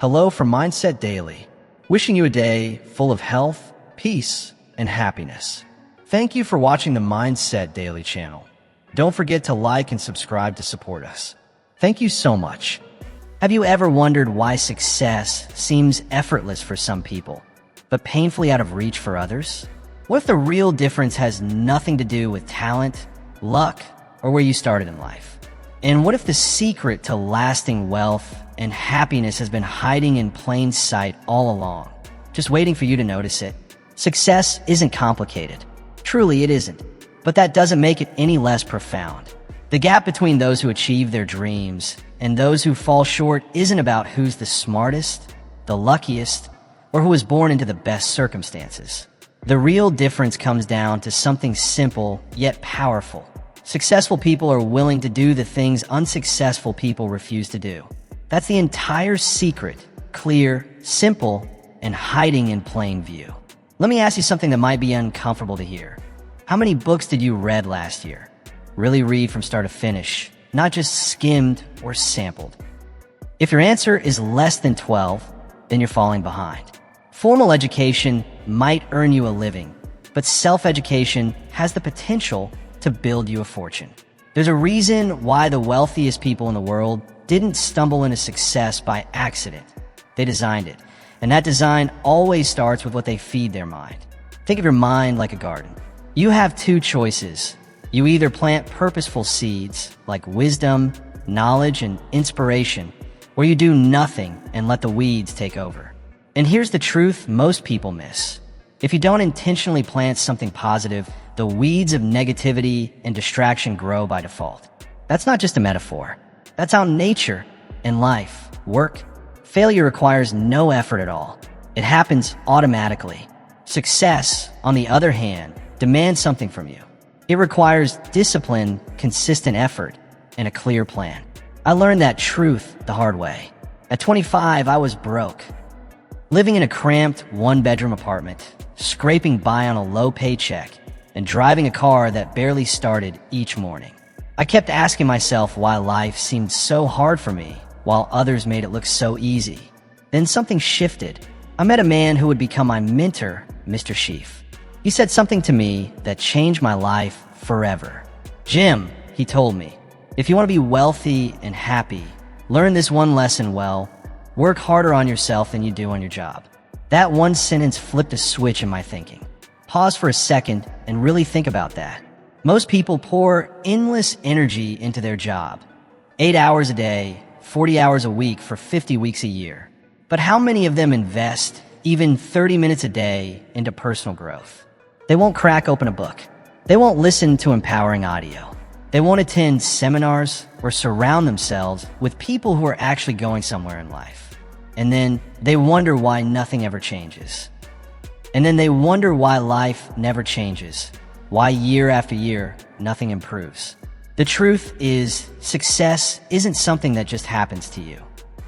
Hello from Mindset Daily, wishing you a day full of health, peace, and happiness. Thank you for watching the Mindset Daily channel. Don't forget to like and subscribe to support us. Thank you so much. Have you ever wondered why success seems effortless for some people, but painfully out of reach for others? What if the real difference has nothing to do with talent, luck, or where you started in life? And what if the secret to lasting wealth and happiness has been hiding in plain sight all along, just waiting for you to notice it? Success isn't complicated. Truly, it isn't. But that doesn't make it any less profound. The gap between those who achieve their dreams and those who fall short isn't about who's the smartest, the luckiest, or who was born into the best circumstances. The real difference comes down to something simple yet powerful. Successful people are willing to do the things unsuccessful people refuse to do. That's the entire secret, clear, simple, and hiding in plain view. Let me ask you something that might be uncomfortable to hear. How many books did you read last year? Really read from start to finish, not just skimmed or sampled. If your answer is less than 12, then you're falling behind. Formal education might earn you a living, but self-education has the potential to build you a fortune. There's a reason why the wealthiest people in the world didn't stumble into success by accident. They designed it, and that design always starts with what they feed their mind. Think of your mind like a garden. You have two choices. You either plant purposeful seeds like wisdom, knowledge, and inspiration, or you do nothing and let the weeds take over. And here's the truth most people miss. If you don't intentionally plant something positive, the weeds of negativity and distraction grow by default. That's not just a metaphor. That's how nature and life work. Failure requires no effort at all. It happens automatically. Success, on the other hand, demands something from you. It requires discipline, consistent effort, and a clear plan. I learned that truth the hard way. At 25, I was broke. Living in a cramped one-bedroom apartment, scraping by on a low paycheck, and driving a car that barely started each morning. I kept asking myself why life seemed so hard for me, while others made it look so easy. Then something shifted. I met a man who would become my mentor, Mr. Sheaf. He said something to me that changed my life forever. "Jim," he told me, "if you want to be wealthy and happy, learn this one lesson well. Work harder on yourself than you do on your job." That one sentence flipped a switch in my thinking. Pause for a second and really think about that. Most people pour endless energy into their job. 8 hours a day, 40 hours a week for 50 weeks a year. But how many of them invest even 30 minutes a day into personal growth? They won't crack open a book. They won't listen to empowering audio. They won't attend seminars or surround themselves with people who are actually going somewhere in life. And then they wonder why nothing ever changes. And then they wonder why life never changes, why year after year, nothing improves. The truth is, success isn't something that just happens to you.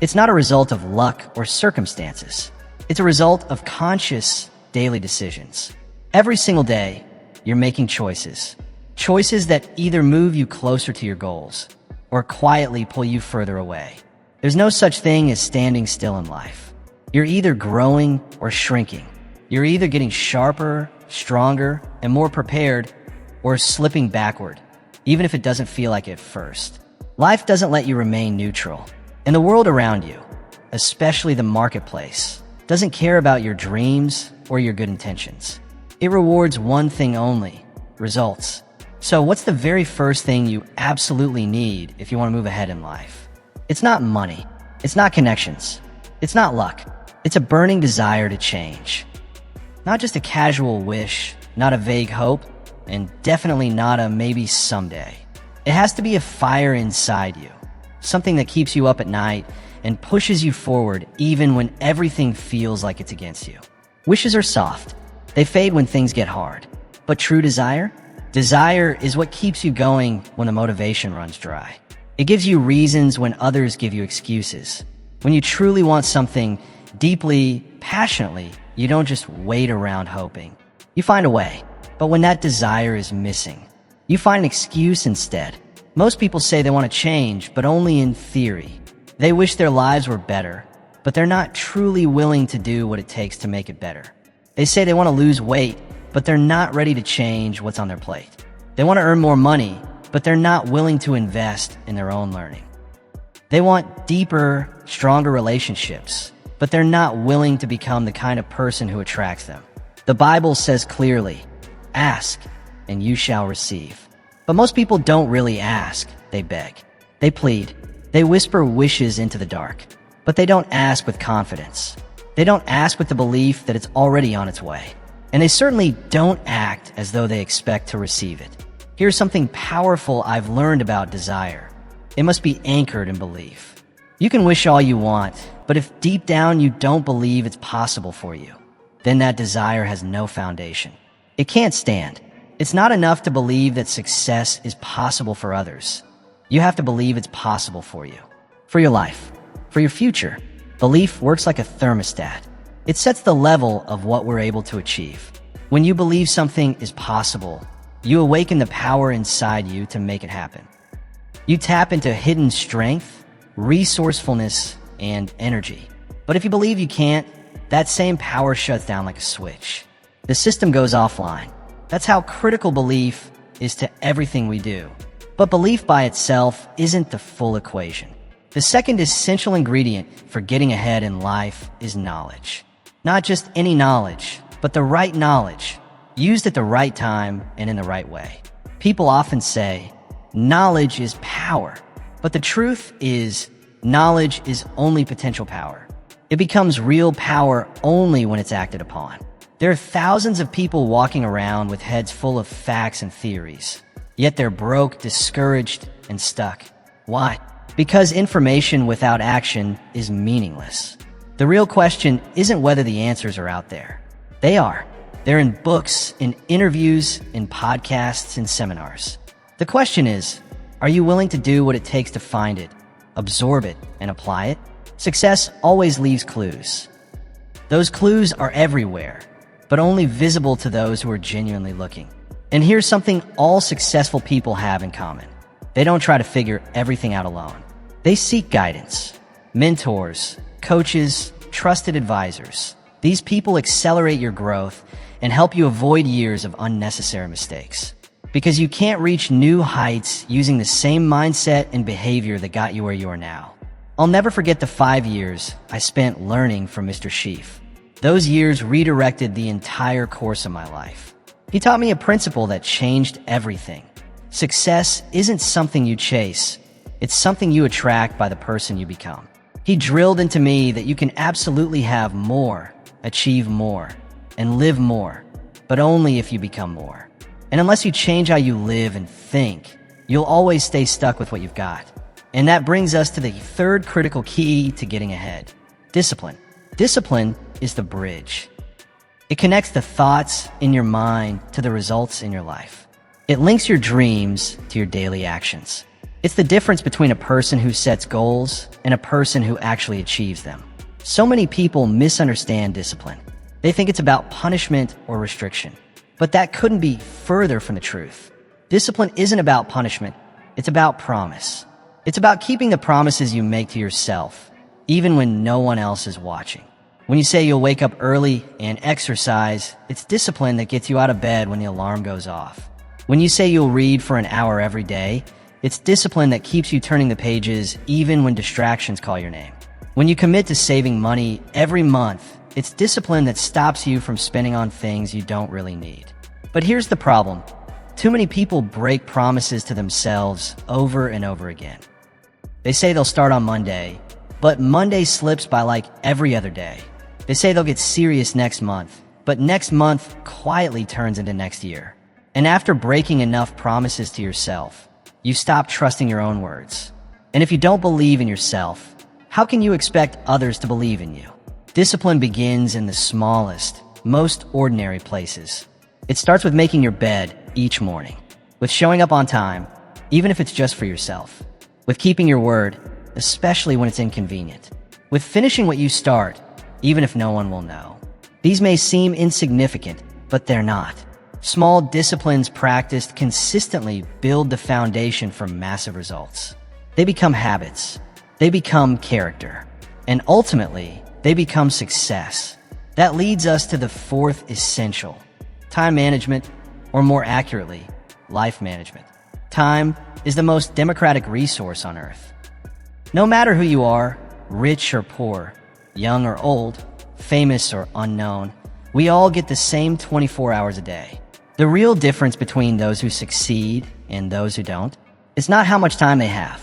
It's not a result of luck or circumstances. It's a result of conscious daily decisions. Every single day, you're making choices. Choices that either move you closer to your goals or quietly pull you further away. There's no such thing as standing still in life. You're either growing or shrinking. You're either getting sharper, stronger, and more prepared, or slipping backward, even if it doesn't feel like it at first. Life doesn't let you remain neutral. And the world around you, especially the marketplace, doesn't care about your dreams or your good intentions. It rewards one thing only: results. So what's the very first thing you absolutely need if you want to move ahead in life? It's not money. It's not connections. It's not luck. It's a burning desire to change. Not just a casual wish, not a vague hope, and definitely not a maybe someday. It has to be a fire inside you, something that keeps you up at night and pushes you forward even when everything feels like it's against you. Wishes are soft. They fade when things get hard. But true desire? Desire is what keeps you going when the motivation runs dry. It gives you reasons when others give you excuses. When you truly want something deeply, passionately, you don't just wait around hoping. You find a way. But when that desire is missing, you find an excuse instead. Most people say they want to change, but only in theory. They wish their lives were better, but they're not truly willing to do what it takes to make it better. They say they want to lose weight, but they're not ready to change what's on their plate. They want to earn more money, but they're not willing to invest in their own learning. They want deeper, stronger relationships, but they're not willing to become the kind of person who attracts them. The Bible says clearly, "Ask, and you shall receive." But most people don't really ask, they beg. They plead. They whisper wishes into the dark. But they don't ask with confidence. They don't ask with the belief that it's already on its way. And they certainly don't act as though they expect to receive it. Here's something powerful I've learned about desire. It must be anchored in belief. You can wish all you want, but if deep down you don't believe it's possible for you, then that desire has no foundation. It can't stand. It's not enough to believe that success is possible for others. You have to believe it's possible for you, for your life, for your future. Belief works like a thermostat. It sets the level of what we're able to achieve. When you believe something is possible, you awaken the power inside you to make it happen. You tap into hidden strength, resourcefulness, and energy. But if you believe you can't, that same power shuts down like a switch. The system goes offline. That's how critical belief is to everything we do. But belief by itself isn't the full equation. The second essential ingredient for getting ahead in life is knowledge. Not just any knowledge, but the right knowledge, used at the right time and in the right way. People often say, knowledge is power. But the truth is, knowledge is only potential power. It becomes real power only when it's acted upon. There are thousands of people walking around with heads full of facts and theories, yet they're broke, discouraged, and stuck. Why? Because information without action is meaningless. The real question isn't whether the answers are out there. They are. They're in books, in interviews, in podcasts, in seminars. The question is, are you willing to do what it takes to find it, absorb it, and apply it? Success always leaves clues. Those clues are everywhere, but only visible to those who are genuinely looking. And here's something all successful people have in common. They don't try to figure everything out alone. They seek guidance, mentors, coaches, trusted advisors. These people accelerate your growth and help you avoid years of unnecessary mistakes. Because you can't reach new heights using the same mindset and behavior that got you where you are now. I'll never forget the 5 years I spent learning from Mr. Sheaf. Those years redirected the entire course of my life. He taught me a principle that changed everything. Success isn't something you chase. It's something you attract by the person you become. He drilled into me that you can absolutely have more, achieve more, and live more, but only if you become more. And unless you change how you live and think, you'll always stay stuck with what you've got. And that brings us to the third critical key to getting ahead: discipline. Discipline is the bridge. It connects the thoughts in your mind to the results in your life. It links your dreams to your daily actions. It's the difference between a person who sets goals and a person who actually achieves them. So many people misunderstand discipline. They think it's about punishment or restriction. But that couldn't be further from the truth. Discipline isn't about punishment. It's about promise. It's about keeping the promises you make to yourself, even when no one else is watching. When you say you'll wake up early and exercise, it's discipline that gets you out of bed when the alarm goes off. When you say you'll read for an hour every day, it's discipline that keeps you turning the pages even when distractions call your name. When you commit to saving money every month, it's discipline that stops you from spending on things you don't really need. But here's the problem. Too many people break promises to themselves over and over again. They say they'll start on Monday, but Monday slips by like every other day. They say they'll get serious next month, but next month quietly turns into next year. And after breaking enough promises to yourself, you stop trusting your own words. And if you don't believe in yourself, how can you expect others to believe in you? Discipline begins in the smallest, most ordinary places. It starts with making your bed each morning, with showing up on time, even if it's just for yourself, with keeping your word, especially when it's inconvenient, with finishing what you start, even if no one will know. These may seem insignificant, but they're not. Small disciplines practiced consistently build the foundation for massive results. They become habits. They become character. and ultimately, they become success. That leads us to the fourth essential: time management, or more accurately, life management. Time is the most democratic resource on earth. No matter who you are, rich or poor, young or old, famous or unknown, we all get the same 24 hours a day. The real difference between those who succeed and those who don't is not how much time they have.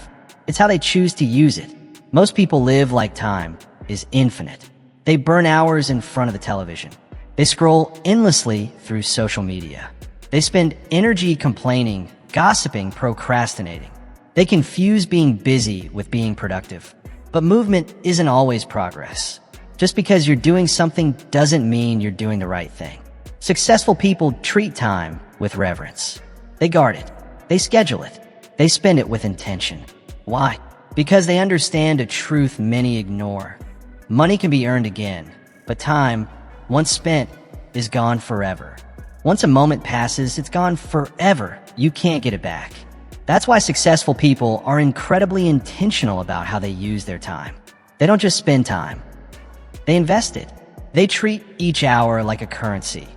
It's how they choose to use it. Most people live like time is infinite. They burn hours in front of the television. They scroll endlessly through social media. They spend energy complaining, gossiping, procrastinating. They confuse being busy with being productive. But movement isn't always progress. Just because you're doing something doesn't mean you're doing the right thing. Successful people treat time with reverence. They guard it. They schedule it. They spend it with intention. Why? Because they understand a truth many ignore. Money can be earned again, but time, once spent, is gone forever. Once a moment passes, it's gone forever. You can't get it back. That's why successful people are incredibly intentional about how they use their time. They don't just spend time. They invest it. They treat each hour like a currency,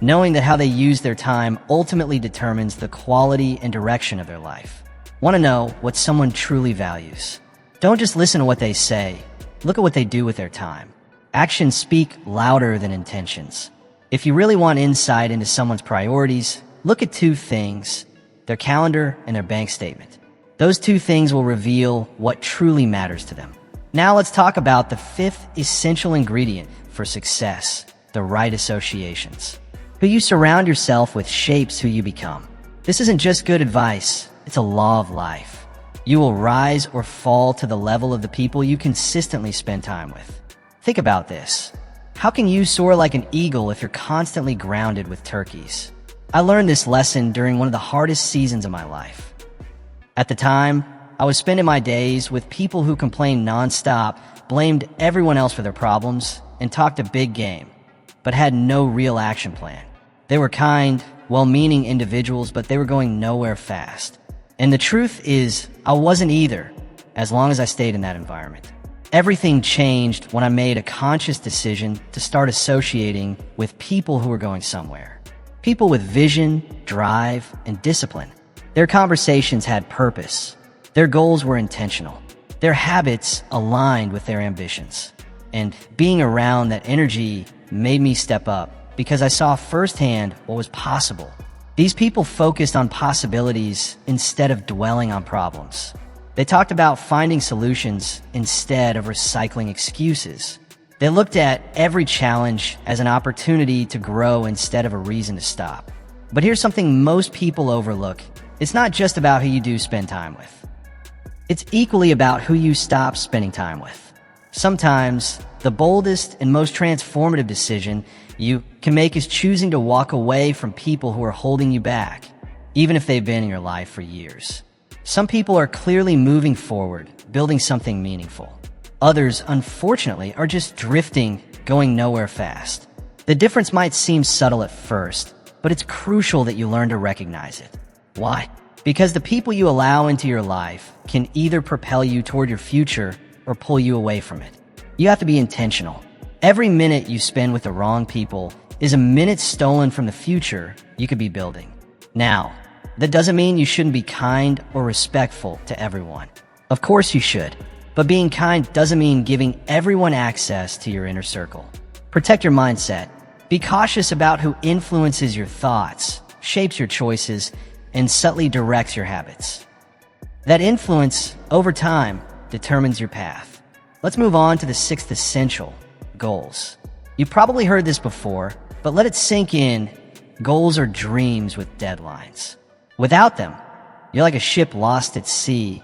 knowing that how they use their time ultimately determines the quality and direction of their life. Want to know what someone truly values? Don't just listen to what they say. Look at what they do with their time. Actions speak louder than intentions. If you really want insight into someone's priorities, look at two things: their calendar and their bank statement. Those two things will reveal what truly matters to them. Now let's talk about the fifth essential ingredient for success: the right associations. Who you surround yourself with shapes who you become. This isn't just good advice, it's a law of life. You will rise or fall to the level of the people you consistently spend time with. Think about this. How can you soar like an eagle if you're constantly grounded with turkeys? I learned this lesson during one of the hardest seasons of my life. At the time, I was spending my days with people who complained nonstop, blamed everyone else for their problems, and talked a big game, but had no real action plan. They were kind, well-meaning individuals, but they were going nowhere fast. And the truth is, I wasn't either, as long as I stayed in that environment. Everything changed when I made a conscious decision to start associating with people who were going somewhere. People with vision, drive, and discipline. Their conversations had purpose. Their goals were intentional. Their habits aligned with their ambitions. And being around that energy made me step up because I saw firsthand what was possible. These people focused on possibilities instead of dwelling on problems. They talked about finding solutions instead of recycling excuses. They looked at every challenge as an opportunity to grow instead of a reason to stop. But here's something most people overlook. It's not just about who you do spend time with. It's equally about who you stop spending time with. Sometimes, the boldest and most transformative decision you can make is choosing to walk away from people who are holding you back, even if they've been in your life for years. Some people are clearly moving forward, building something meaningful. Others, unfortunately, are just drifting, going nowhere fast. The difference might seem subtle at first, but it's crucial that you learn to recognize it. Why? Because the people you allow into your life can either propel you toward your future or pull you away from it. You have to be intentional. Every minute you spend with the wrong people is a minute stolen from the future you could be building. Now, that doesn't mean you shouldn't be kind or respectful to everyone. Of course you should, but being kind doesn't mean giving everyone access to your inner circle. Protect your mindset. Be cautious about who influences your thoughts, shapes your choices, and subtly directs your habits. That influence, over time, determines your path. Let's move on to the sixth essential: goals. You've probably heard this before, but let it sink in. Goals are dreams with deadlines. Without them, you're like a ship lost at sea,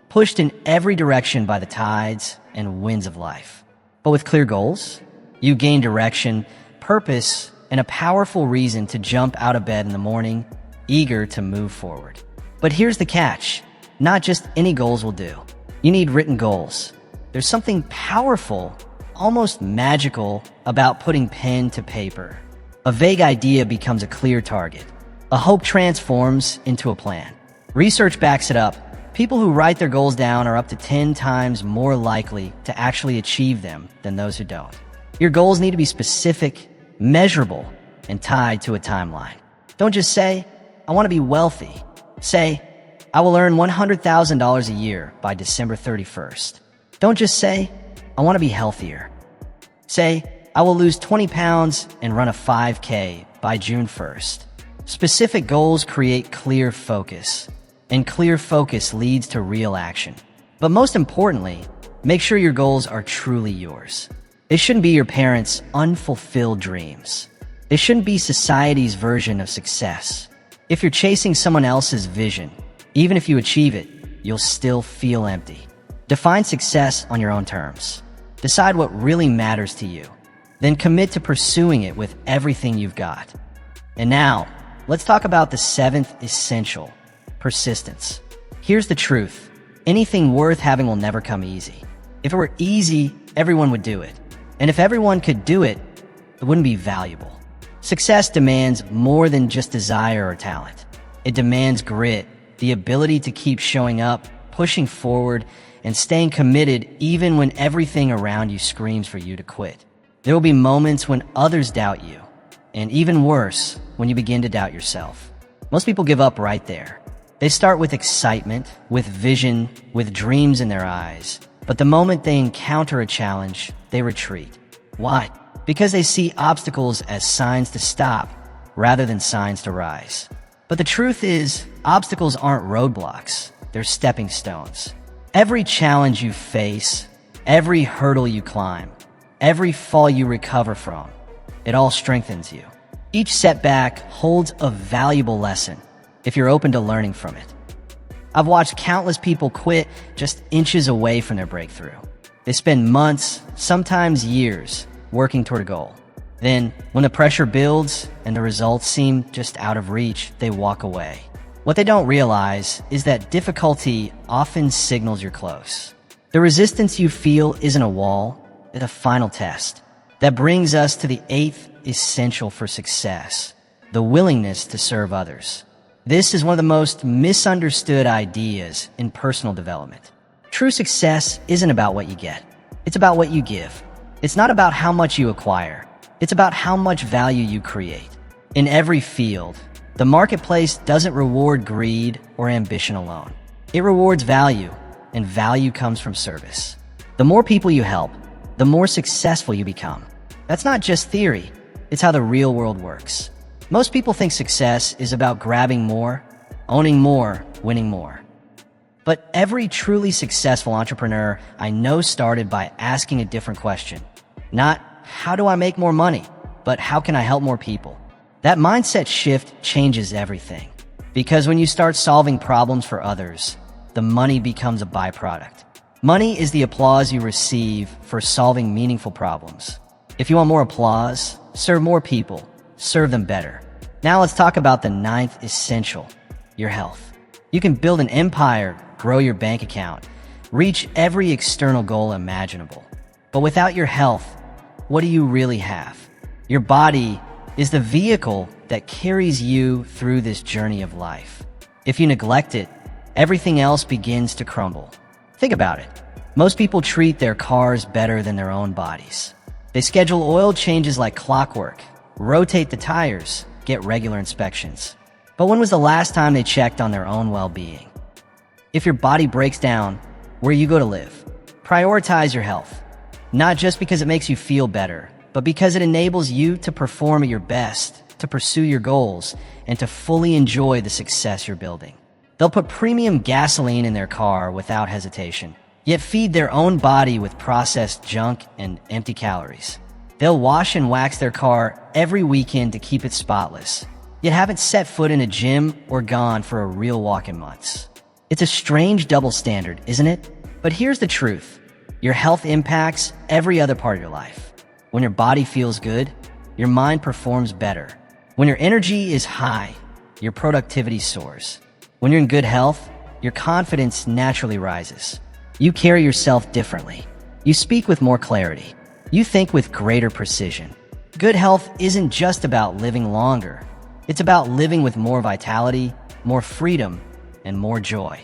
pushed in every direction by the tides and winds of life. But with clear goals, you gain direction, purpose, and a powerful reason to jump out of bed in the morning, eager to move forward. But here's the catch. Not just any goals will do. You need written goals. There's something powerful, almost magical, about putting pen to paper. A vague idea becomes a clear target. A hope transforms into a plan. Research backs it up. People who write their goals down are up to 10 times more likely to actually achieve them than those who don't. Your goals need to be specific, measurable, and tied to a timeline. Don't just say, I want to be wealthy. Say, I will earn $100,000 a year by December 31st. Don't just say, I want to be healthier. Say, I will lose 20 pounds and run a 5K by June 1st. Specific goals create clear focus, and clear focus leads to real action. But most importantly, make sure your goals are truly yours. They shouldn't be your parents' unfulfilled dreams. They shouldn't be society's version of success. If you're chasing someone else's vision, even if you achieve it, you'll still feel empty. Define success on your own terms. Decide what really matters to you. Then commit to pursuing it with everything you've got. And now, let's talk about the seventh essential: persistence. Here's the truth. Anything worth having will never come easy. If it were easy, everyone would do it. And if everyone could do it, it wouldn't be valuable. Success demands more than just desire or talent. It demands grit, the ability to keep showing up, pushing forward, and staying committed even when everything around you screams for you to quit. There will be moments when others doubt you, and even worse, when you begin to doubt yourself. Most people give up right there. They start with excitement, with vision, with dreams in their eyes. But the moment they encounter a challenge, they retreat. Why? Because they see obstacles as signs to stop rather than signs to rise. But the truth is, obstacles aren't roadblocks, they're stepping stones. Every challenge you face, every hurdle you climb, every fall you recover from, it all strengthens you. Each setback holds a valuable lesson if you're open to learning from it. I've watched countless people quit just inches away from their breakthrough. They spend months, sometimes years, working toward a goal. Then, when the pressure builds and the results seem just out of reach, they walk away. What they don't realize is that difficulty often signals you're close. The resistance you feel isn't a wall, it's a final test. That brings us to the eighth essential for success: the willingness to serve others. This is one of the most misunderstood ideas in personal development. True success isn't about what you get. It's about what you give. It's not about how much you acquire. It's about how much value you create. In every field, the marketplace doesn't reward greed or ambition alone. It rewards value, and value comes from service. The more people you help, the more successful you become. That's not just theory. It's how the real world works. Most people think success is about grabbing more, owning more, winning more. But every truly successful entrepreneur I know started by asking a different question. Not, how do I make more money? But how can I help more people? That mindset shift changes everything. Because when you start solving problems for others, the money becomes a byproduct. Money is the applause you receive for solving meaningful problems. If you want more applause, serve more people, serve them better. Now let's talk about the ninth essential: your health. You can build an empire, grow your bank account, reach every external goal imaginable. But without your health, what do you really have? Your body is the vehicle that carries you through this journey of life. If you neglect it, everything else begins to crumble. Think about it. Most people treat their cars better than their own bodies. They schedule oil changes like clockwork, rotate the tires, get regular inspections. But when was the last time they checked on their own well-being? If your body breaks down, where you go to live? Prioritize your health. Not just because it makes you feel better, but because it enables you to perform at your best, to pursue your goals, and to fully enjoy the success you're building. They'll put premium gasoline in their car without hesitation, yet feed their own body with processed junk and empty calories. They'll wash and wax their car every weekend to keep it spotless, yet haven't set foot in a gym or gone for a real walk in months. It's a strange double standard, isn't it? But here's the truth. Your health impacts every other part of your life. When your body feels good, your mind performs better. When your energy is high, your productivity soars. When you're in good health, your confidence naturally rises. You carry yourself differently. You speak with more clarity. You think with greater precision. Good health isn't just about living longer. It's about living with more vitality, more freedom, and more joy.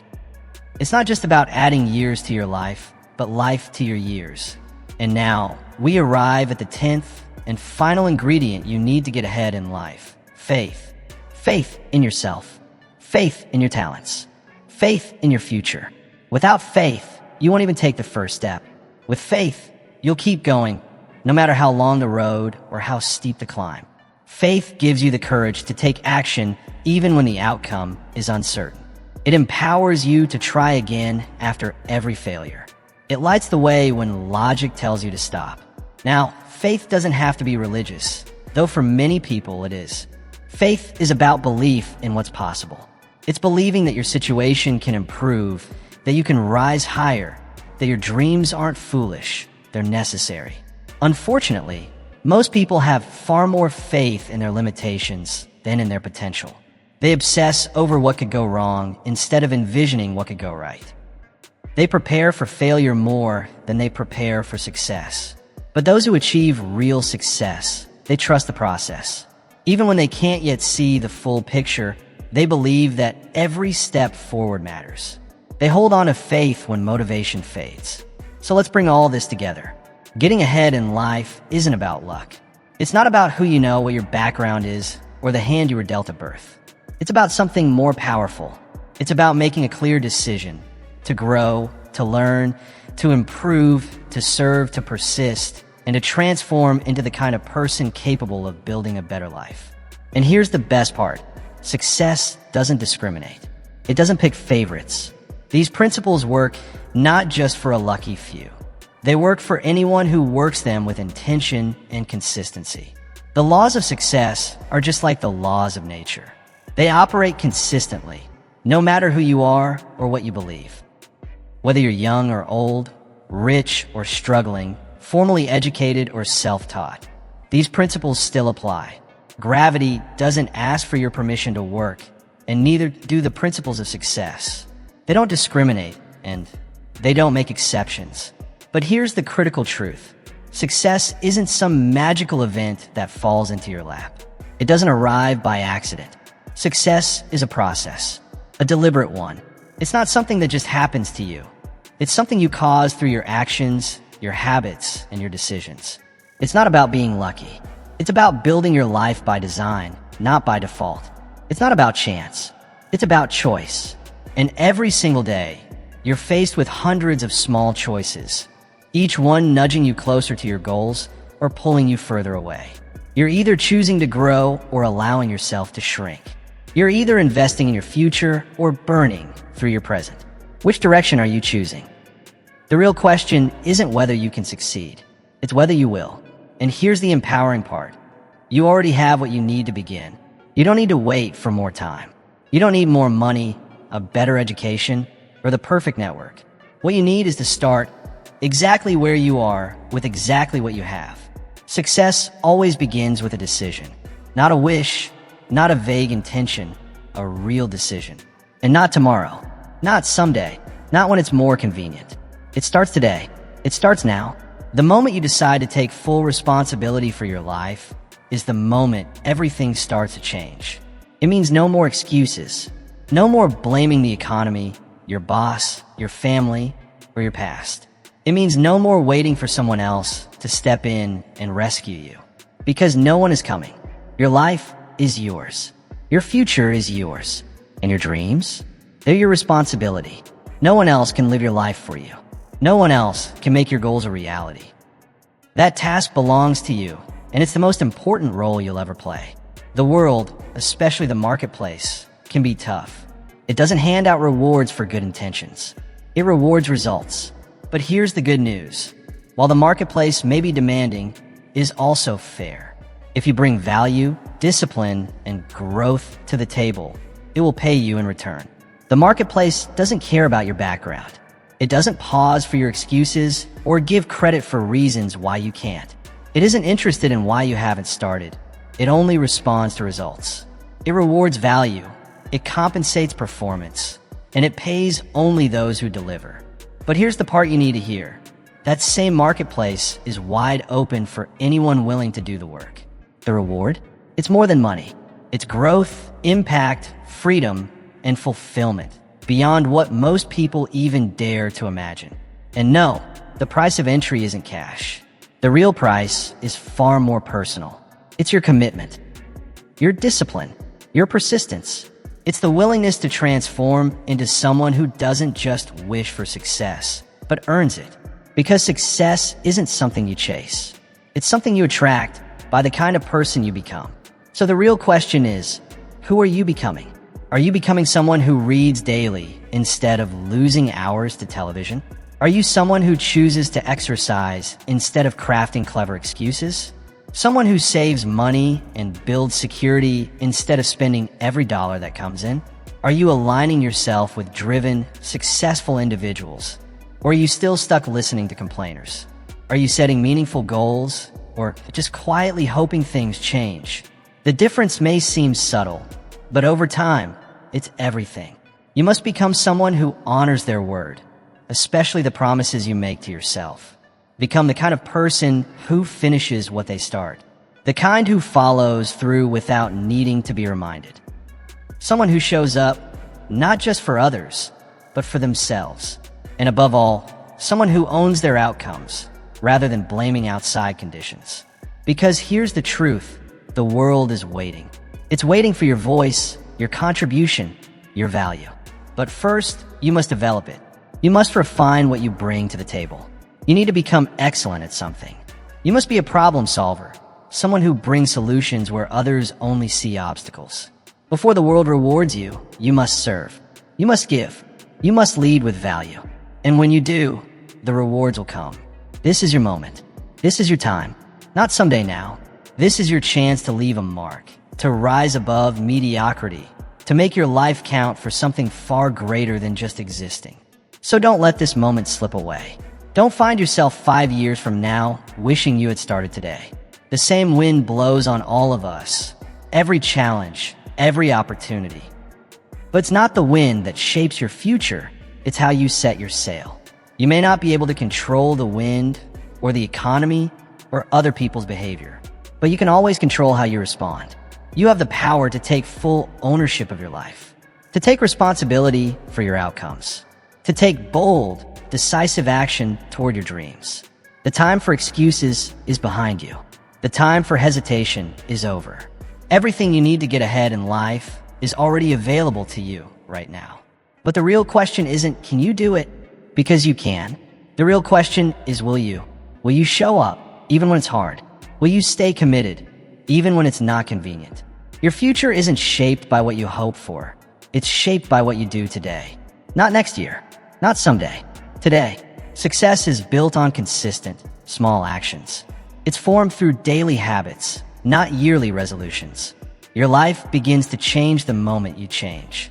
It's not just about adding years to your life, but life to your years. And now, we arrive at the 10th and final ingredient you need to get ahead in life. Faith. Faith in yourself. Faith in your talents. Faith in your future. Without faith, you won't even take the first step. With faith, you'll keep going, no matter how long the road or how steep the climb. Faith gives you the courage to take action even when the outcome is uncertain. It empowers you to try again after every failure. It lights the way when logic tells you to stop. Now, faith doesn't have to be religious, though for many people it is. Faith is about belief in what's possible. It's believing that your situation can improve, that you can rise higher, that your dreams aren't foolish, they're necessary. Unfortunately, most people have far more faith in their limitations than in their potential. They obsess over what could go wrong instead of envisioning what could go right. They prepare for failure more than they prepare for success. But those who achieve real success, they trust the process. Even when they can't yet see the full picture, they believe that every step forward matters. They hold on to faith when motivation fades. So let's bring all this together. Getting ahead in life isn't about luck. It's not about who you know, what your background is, or the hand you were dealt at birth. It's about something more powerful. It's about making a clear decision to grow, to learn, to improve, to serve, to persist, and to transform into the kind of person capable of building a better life. And here's the best part. Success doesn't discriminate. It doesn't pick favorites. These principles work not just for a lucky few. They work for anyone who works them with intention and consistency. The laws of success are just like the laws of nature. They operate consistently, no matter who you are or what you believe. Whether you're young or old, rich or struggling, formally educated or self-taught, these principles still apply. Gravity doesn't ask for your permission to work, and neither do the principles of success. They don't discriminate, and they don't make exceptions. But here's the critical truth. Success isn't some magical event that falls into your lap. It doesn't arrive by accident. Success is a process, a deliberate one. It's not something that just happens to you. It's something you cause through your actions, your habits, and your decisions. It's not about being lucky. It's about building your life by design, not by default. It's not about chance. It's about choice. And every single day, you're faced with hundreds of small choices, each one nudging you closer to your goals or pulling you further away. You're either choosing to grow or allowing yourself to shrink. You're either investing in your future or burning through your present. Which direction are you choosing? The real question isn't whether you can succeed. It's whether you will. And here's the empowering part. You already have what you need to begin. You don't need to wait for more time. You don't need more money, a better education, or the perfect network. What you need is to start exactly where you are with exactly what you have. Success always begins with a decision. Not a wish, not a vague intention, a real decision. And not tomorrow, not someday, not when it's more convenient. It starts today. It starts now. The moment you decide to take full responsibility for your life is the moment everything starts to change. It means no more excuses, no more blaming the economy, your boss, your family, or your past. It means no more waiting for someone else to step in and rescue you. Because no one is coming. Your life is yours. Your future is yours. And your dreams? They're your responsibility. No one else can live your life for you. No one else can make your goals a reality. That task belongs to you, and it's the most important role you'll ever play. The world, especially the marketplace, can be tough. It doesn't hand out rewards for good intentions. It rewards results. But here's the good news. While the marketplace may be demanding, it is also fair. If you bring value, discipline, and growth to the table, it will pay you in return. The marketplace doesn't care about your background. It doesn't pause for your excuses or give credit for reasons why you can't. It isn't interested in why you haven't started. It only responds to results. It rewards value. It compensates performance. And it pays only those who deliver. But here's the part you need to hear. That same marketplace is wide open for anyone willing to do the work. The reward? It's more than money. It's growth, impact, freedom, and fulfillment. beyond what most people even dare to imagine. And no, the price of entry isn't cash. The real price is far more personal. It's your commitment, your discipline, your persistence. It's the willingness to transform into someone who doesn't just wish for success, but earns it. Because success isn't something you chase. It's something you attract by the kind of person you become. So the real question is, who are you becoming? Are you becoming someone who reads daily instead of losing hours to television? Are you someone who chooses to exercise instead of crafting clever excuses? Someone who saves money and builds security instead of spending every dollar that comes in? Are you aligning yourself with driven, successful individuals? Or are you still stuck listening to complainers? Are you setting meaningful goals or just quietly hoping things change? The difference may seem subtle, but over time, it's everything. You must become someone who honors their word, especially the promises you make to yourself. Become the kind of person who finishes what they start. The kind who follows through without needing to be reminded. Someone who shows up, not just for others, but for themselves. And above all, someone who owns their outcomes, rather than blaming outside conditions. Because here's the truth, the world is waiting. It's waiting for your voice, your contribution, your value. But first, you must develop it. You must refine what you bring to the table. You need to become excellent at something. You must be a problem solver, someone who brings solutions where others only see obstacles. Before the world rewards you, you must serve. You must give. You must lead with value. And when you do, the rewards will come. This is your moment. This is your time. Not someday now. This is your chance to leave a mark, to rise above mediocrity, to make your life count for something far greater than just existing. So don't let this moment slip away. Don't find yourself 5 years from now wishing you had started today. The same wind blows on all of us. Every challenge, every opportunity. But it's not the wind that shapes your future, it's how you set your sail. You may not be able to control the wind or the economy or other people's behavior, but you can always control how you respond. You have the power to take full ownership of your life, to take responsibility for your outcomes, to take bold, decisive action toward your dreams. The time for excuses is behind you. The time for hesitation is over. Everything you need to get ahead in life is already available to you right now. But the real question isn't, can you do it? Because you can. The real question is, will you? Will you show up, even when it's hard? Will you stay committed, even when it's not convenient? Your future isn't shaped by what you hope for. It's shaped by what you do today. Not next year. Not someday. Today. Success is built on consistent, small actions. It's formed through daily habits, not yearly resolutions. Your life begins to change the moment you change.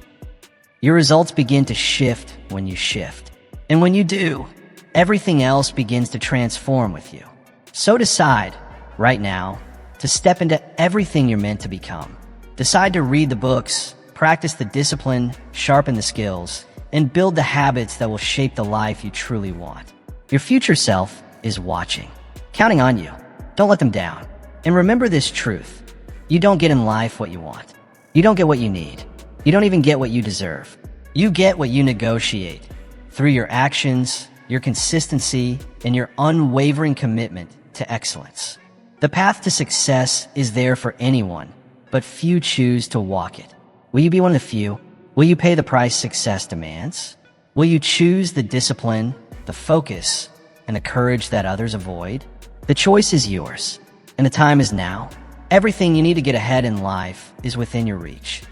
Your results begin to shift when you shift. And when you do, everything else begins to transform with you. So decide, right now, to step into everything you're meant to become. Decide to read the books, practice the discipline, sharpen the skills, and build the habits that will shape the life you truly want. Your future self is watching, counting on you. Don't let them down. And remember this truth. You don't get in life what you want. You don't get what you need. You don't even get what you deserve. You get what you negotiate through your actions, your consistency, and your unwavering commitment to excellence. The path to success is there for anyone, but few choose to walk it. Will you be one of the few? Will you pay the price success demands? Will you choose the discipline, the focus, and the courage that others avoid? The choice is yours, and the time is now. Everything you need to get ahead in life is within your reach.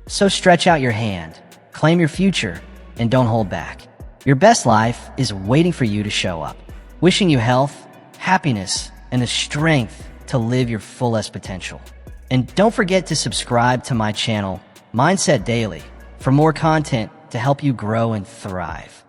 So stretch out your hand, claim your future, and don't hold back. Your best life is waiting for you to show up. Wishing you health, happiness, and the strength to live your fullest potential. And don't forget to subscribe to my channel, Mindset Daily, for more content to help you grow and thrive.